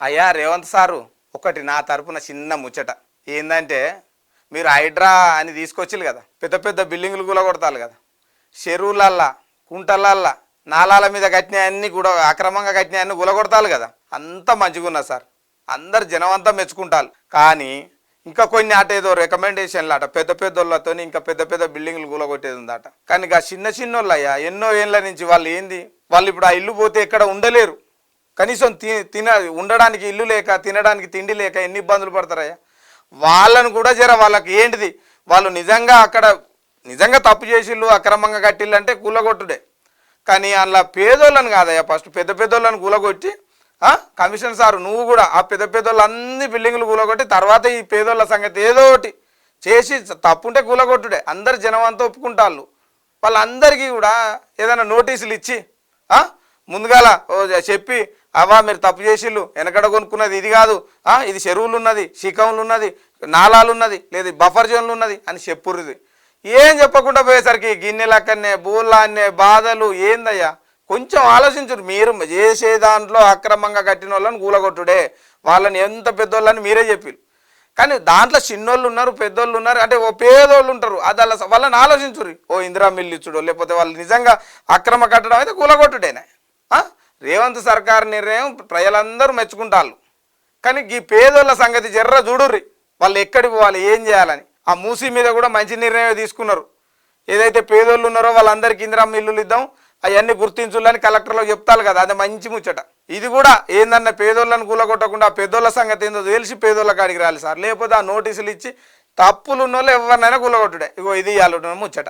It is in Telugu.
అయ్యా రేవంత్ సారు, ఒకటి నా తరపున చిన్న ముచ్చట ఏందంటే, మీరు హైడ్రా అని తీసుకొచ్చిల్లు కదా, పెద్ద పెద్ద బిల్డింగులు కూడా కొడతారు కదా, చెరువులల్లా కుంటలల్లా నాలాల మీద కట్టినాయన్నీ కూడా అక్రమంగా కట్టినాయన్నీ గులగొడతారు కదా, అంతా మంచిగున్నా సార్, అందరు జనం అంతా మెచ్చుకుంటారు. కానీ ఇంకా కొన్ని అట ఏదో రికమెండేషన్లు అట పెద్ద పెద్దోళ్ళతో ఇంకా పెద్ద పెద్ద బిల్డింగ్లు కూలగొట్టేది ఉందట. కానీ ఇక చిన్న చిన్నోళ్ళు అయ్యా ఎన్నో ఏళ్ళ నుంచి వాళ్ళు ఏంది, వాళ్ళు ఇప్పుడు ఆ ఇల్లు పోతే ఎక్కడ ఉండలేరు, కనీసం ఉండడానికి ఇల్లు లేక తినడానికి తిండి లేక ఎన్ని ఇబ్బందులు పడతారయ్యా. వాళ్ళను కూడా జర వాళ్ళకి ఏంటిది, వాళ్ళు నిజంగా అక్కడ నిజంగా తప్పు చేసిళ్ళు అక్రమంగా కట్టిళ్ళు అంటే కూలగొట్టుడే. కానీ అందులో పేదోళ్ళని కాదయ్యా, ఫస్ట్ పెద్ద పెద్దోళ్ళని కూలగొట్టి కమిషన్ సారు నువ్వు కూడా ఆ పెద్ద పెద్దోళ్ళు అన్ని బిల్డింగులు కూలగొట్టి తర్వాత ఈ పేదోళ్ళ సంగతి ఏదో ఒకటి చేసి తప్పుంటే కూలగొట్టుడే. అందరు జనం అంతా ఒప్పుకుంటాళ్ళు. వాళ్ళందరికీ కూడా ఏదైనా నోటీసులు ఇచ్చి ముందుగాల చెప్పి అవా మీరు తప్పు చేసిళ్ళు, వెనకడ కొనుక్కున్నది ఇది కాదు, ఇది చెరువులు ఉన్నది, శిఖంలు ఉన్నది, నాలాలు ఉన్నది, లేదు బఫర్ జోన్లు ఉన్నది అని చెప్పుర్రిది. ఏం చెప్పకుండా పోయేసరికి గిన్నెలక్కనే బూళ్ళాన్నే బాధలు ఏందయ్యా. కొంచెం ఆలోచించరు. మీరు చేసే దాంట్లో అక్రమంగా కట్టిన వాళ్ళని కూలగొట్టుడే, వాళ్ళని ఎంత పెద్దోళ్ళని మీరే చెప్పారు. కానీ దాంట్లో చిన్నోళ్ళు ఉన్నారు, పెద్దోళ్ళు ఉన్నారు, అంటే ఓ పేదోళ్ళు ఉంటారు. అది అలా వాళ్ళని ఆలోచించురు. ఓ ఇందిరా మిల్లు ఇచ్చుడు, లేకపోతే వాళ్ళు నిజంగా అక్రమ కట్టడం అయితే కూలగొట్టుడేనే. రేవంత్ సర్కార్ నిర్ణయం ప్రజలందరూ మెచ్చుకుంటారు. కానీ ఈ పేదోళ్ళ సంగతి జర్ర చూడుర్రి, వాళ్ళు ఎక్కడికి పోవాలి, ఏం చేయాలని. ఆ మూసీ మీద కూడా మంచి నిర్ణయం తీసుకున్నారు. ఏదైతే పేదోళ్ళు ఉన్నారో వాళ్ళందరికీ ఇందిరా మిల్లులు ఇద్దాం, అవన్నీ గుర్తించులని కలెక్టర్లో చెప్తారు కదా, అది మంచి ముచ్చట. ఇది కూడా ఏందన్న పేదోళ్ళని కూలగొట్టకుండా ఆ పెద్దోళ్ళ సంగతి ఏందో తెలిసి పేదోళ్ళ కాడికి రాలి సార్. లేకపోతే ఆ నోటీసులు ఇచ్చి తప్పులు ఉన్న వాళ్ళు ఎవరినైనా కూలగొట్టుడే. ఇగో ఇది ఇవ్వాలి ముచ్చట.